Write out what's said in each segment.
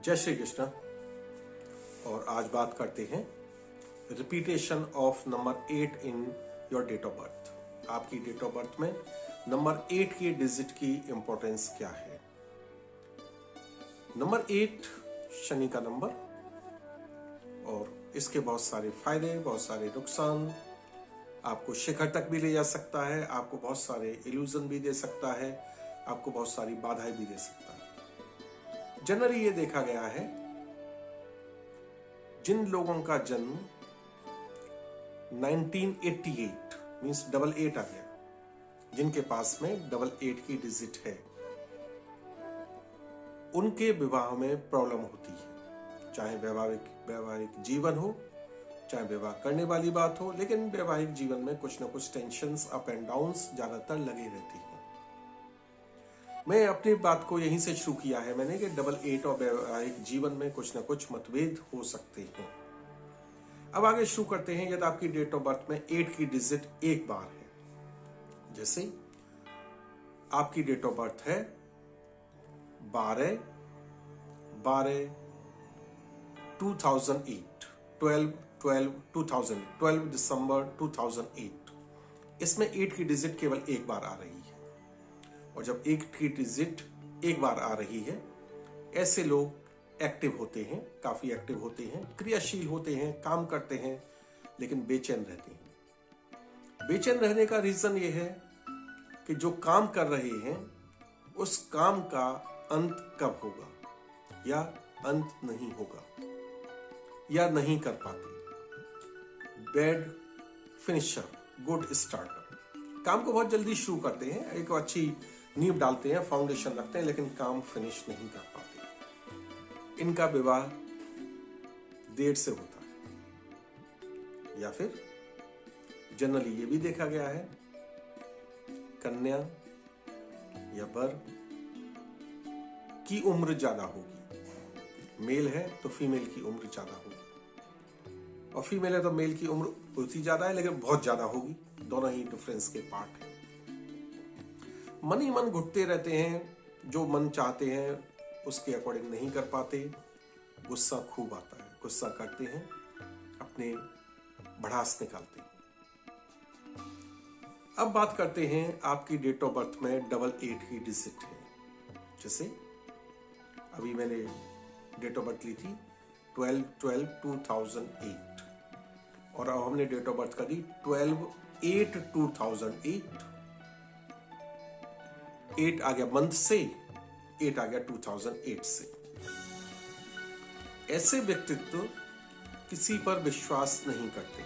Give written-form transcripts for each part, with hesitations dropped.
जय श्री कृष्ण। और आज बात करते हैं repetition of number 8 in your date of birth. आपकी डेट ऑफ बर्थ में नंबर 8 की डिजिट की इंपॉर्टेंस क्या है। नंबर 8 शनि का नंबर, और इसके बहुत सारे फायदे, बहुत सारे नुकसान। आपको शिखर तक भी ले जा सकता है, आपको बहुत सारे इल्यूजन भी दे सकता है, आपको बहुत सारी बाधाएं भी दे सकता है। जनरली ये देखा गया है, जिन लोगों का जन्म 1988 मींस 88 आ गया, जिनके पास में 88 की डिजिट है, उनके विवाह में प्रॉब्लम होती है। चाहे वैवाहिक जीवन हो, चाहे विवाह करने वाली बात हो, लेकिन वैवाहिक जीवन में कुछ ना कुछ टेंशन्स, अप एंड डाउन्स ज्यादातर लगे रहती हैं। मैं अपनी बात को यहीं से शुरू किया है मैंने कि 88 और वैवाहिक जीवन में कुछ ना कुछ मतभेद हो सकते हैं। अब आगे शुरू करते हैं। यदि आपकी डेट ऑफ बर्थ में 8 की डिजिट एक बार है, जैसे आपकी डेट ऑफ बर्थ है 12 दिसंबर 2008। इसमें 8 की डिजिट केवल एक बार आ रही है। और जब 8 की डिजिट एक बार आ रही है, ऐसे लोग एक्टिव होते हैं, काफी एक्टिव होते हैं, क्रियाशील होते हैं, काम करते हैं, लेकिन बेचैन रहते हैं। बेचैन रहने का रीजन ये है कि जो काम कर रहे हैं उस काम का अंत कब होगा, या अंत नहीं होगा, या नहीं कर पाते। Bad finisher, good starter. काम को बहुत जल्दी शुरू करते हैं, एक अच्छी नींव डालते हैं, फाउंडेशन रखते हैं, लेकिन काम फिनिश नहीं कर पाते। इनका विवाह देर से होता है। या फिर जनरली ये भी देखा गया है, कन्या या वर की उम्र ज्यादा होगी। मेल है तो फीमेल की उम्र ज्यादा होगी, और फीमेल है तो मेल की उम्र उतनी ज्यादा है, लेकिन बहुत ज्यादा होगी। दोनों ही डिफरेंस के पार्ट हैं। मन ही मन घुटते रहते हैं, जो मन चाहते हैं उसके अकॉर्डिंग नहीं कर पाते। गुस्सा खूब आता है, गुस्सा करते हैं, अपने भड़ास निकालते हैं। अब बात करते हैं आपकी डेट ऑफ बर्थ में 88 की डिजिट है। जैसे अभी मैंने डेट ऑफ बर्थ ली थी 12/12/2008, और अब हमने डेट ऑफ बर्थ कर दी 12/8/2008। 8 आ गया मंथ से, 8 आ गया 2008 से। ऐसे व्यक्तित्व किसी पर विश्वास नहीं करते,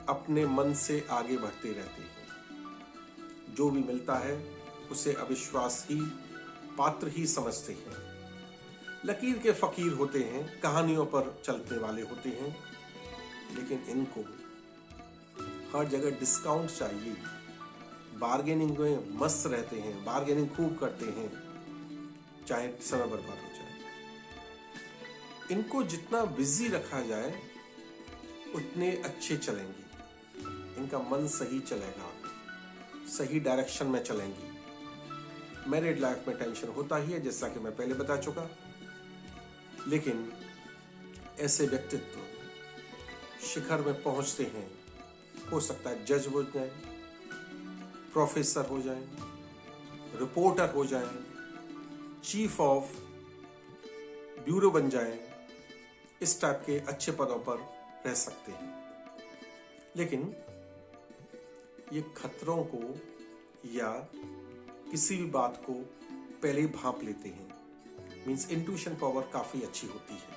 अपने मन से आगे बढ़ते रहते हैं। जो भी मिलता है उसे अविश्वास ही पात्र ही समझते हैं। लकीर के फकीर होते हैं, कहानियों पर चलने वाले होते हैं, लेकिन इनको हर जगह डिस्काउंट चाहिए। बार्गेनिंग में मस्त रहते हैं, बार्गेनिंग खूब करते हैं, चाहे समय बर्बाद हो जाए। इनको जितना बिजी रखा जाए उतने अच्छे चलेंगे। इनका मन सही चलेगा, सही डायरेक्शन में चलेंगी। मैरिड लाइफ में टेंशन होता ही है, जैसा कि मैं पहले बता चुका, लेकिन ऐसे व्यक्तित्व शिखर में पहुंचते हैं। हो सकता है जज हो जाए, प्रोफेसर हो जाए, रिपोर्टर हो जाए, चीफ ऑफ ब्यूरो बन जाए, इस टाइप के अच्छे पदों पर रह सकते हैं। लेकिन ये खतरों को या किसी भी बात को पहले ही भांप लेते हैं। मींस इंट्यूशन पावर काफी अच्छी होती है।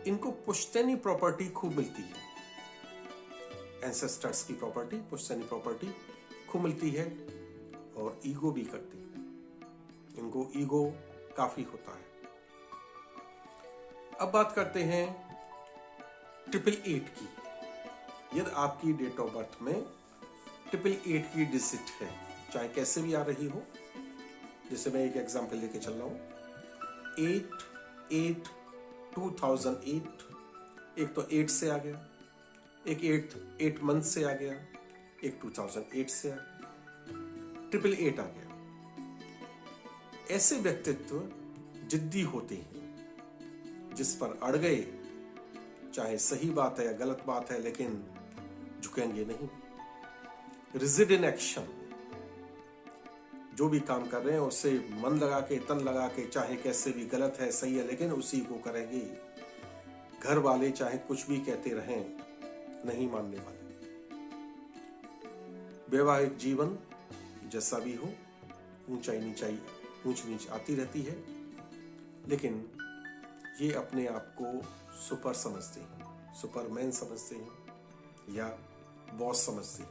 इनको पुश्तैनी प्रॉपर्टी खूब मिलती है, एंसेस्टर्स की प्रॉपर्टी, पुश्तैनी प्रॉपर्टी खूब मिलती है, और ईगो भी करती है। इनको ईगो काफी होता है। अब बात करते हैं 888 की। यदि आपकी डेट ऑफ बर्थ में 888 की डिजिट है, चाहे कैसे भी आ रही हो, जैसे मैं एक एग्जांपल लेके चल रहा हूं 8/8/2008। एक तो 8 से आ गया, एक 8 मंथ से आ गया, एक 2008 से आ गया, 888 आ गया। ऐसे व्यक्तित्व जिद्दी होते हैं, जिस पर अड़ गए, चाहे सही बात है या गलत बात है, लेकिन झुकेंगे नहीं। रिजिड इन एक्शन, जो भी काम कर रहे हैं उससे मन लगा के, तन लगा के, चाहे कैसे भी, गलत है सही है, लेकिन उसी को करेंगे। घर वाले चाहे कुछ भी कहते रहें, नहीं मानने वाले। वैवाहिक जीवन जैसा भी हो, ऊंचाई नीचाई, ऊंच नीच आती रहती है, लेकिन ये अपने आप को सुपर समझते हैं, सुपरमैन समझते हैं या बॉस समझते हैं।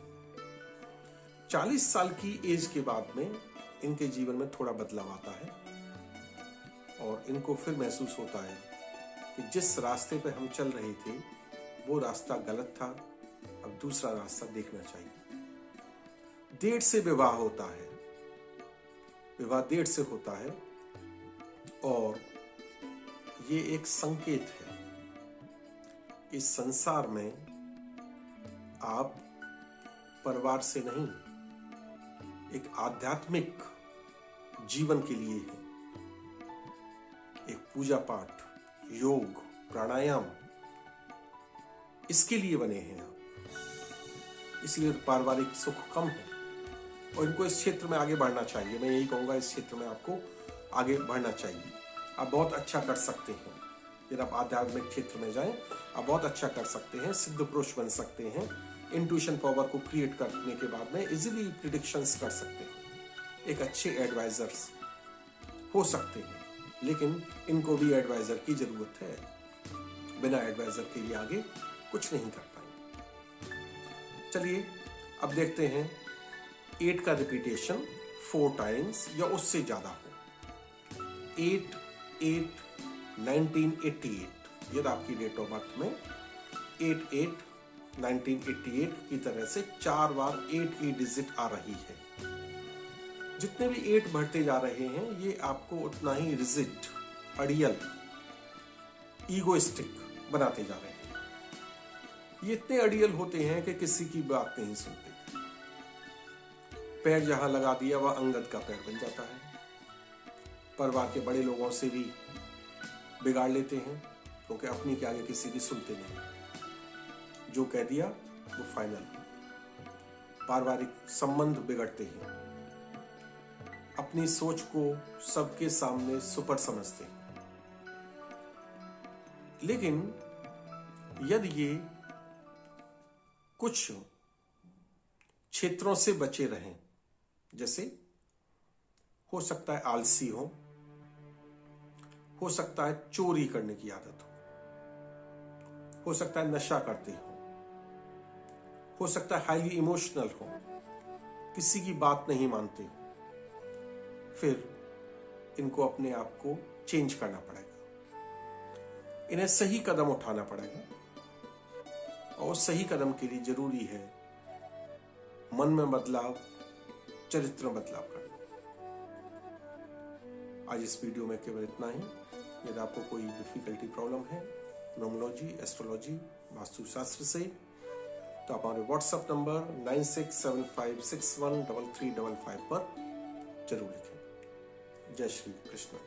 40 साल की एज के बाद में इनके जीवन में थोड़ा बदलाव आता है और इनको फिर महसूस होता है कि जिस रास्ते पे हम चल रहे थे वो रास्ता गलत था, अब दूसरा रास्ता देखना चाहिए। देर से विवाह होता है, विवाह देर से होता है और ये एक संकेत है कि संसार में आप परिवार से नहीं, एक आध्यात्मिक जीवन के लिए है, एक पूजा पाठ, योग, प्राणायाम, इसके लिए बने हैं आप। इसलिए पारिवारिक सुख कम है और इनको इस क्षेत्र में आगे बढ़ना चाहिए। मैं यही कहूंगा, इस क्षेत्र में आपको आगे बढ़ना चाहिए। आप बहुत अच्छा कर सकते हैं यदि आप आध्यात्मिक क्षेत्र में जाएं, आप बहुत अच्छा कर सकते हैं, सिद्ध पुरुष बन सकते हैं। इंट्यूशन पावर को क्रिएट करने के बाद में इजीली प्रिडिक्शंस कर सकते हैं, एक अच्छे एडवाइजर्स हो सकते हैं, लेकिन इनको भी एडवाइजर की जरूरत है। बिना एडवाइजर के ये आगे कुछ नहीं कर पाएंगे। चलिए अब देखते हैं 8 का रिपीटेशन 4 टाइम्स या उससे ज्यादा हो। 8 8 1988, यदि आपकी डेट ऑफ बर्थ में 8 8 1988 की तरह से 4 बार 8 की डिजिट आ रही है। जितने भी 8 बढ़ते जा रहे हैं ये आपको उतना ही रिजिड, अड़ियल, ईगोइस्टिक बनाते जा रहे हैं। ये इतने अड़ियल होते हैं कि किसी की बात नहीं सुनते। पैर जहां लगा दिया वह अंगद का पैर बन जाता है। परिवार के बड़े लोगों से भी बिगाड़ लेते हैं क्योंकि अपनी के आगे किसी की सुनते नहीं, जो कह दिया वो फाइनल। पारिवारिक संबंध बिगड़ते हैं, अपनी सोच को सबके सामने सुपर समझते हैं। लेकिन यदि ये कुछ क्षेत्रों से बचे रहें, जैसे हो सकता है आलसी हो सकता है चोरी करने की आदत हो सकता है नशा करते हो सकता है हाईली इमोशनल हो, किसी की बात नहीं मानते, फिर इनको अपने आप को चेंज करना पड़ेगा। इन्हें सही कदम उठाना पड़ेगा और सही कदम के लिए जरूरी है मन में बदलाव, चरित्र में बदलाव करना। आज इस वीडियो में केवल इतना ही। यदि आपको कोई डिफिकल्टी प्रॉब्लम है न्यूमरोलॉजी, एस्ट्रोलॉजी, वास्तुशास्त्र से, तो आप हमारे व्हाट्सएप नंबर 9675613355 पर जरूर लिखें। जय श्री कृष्ण।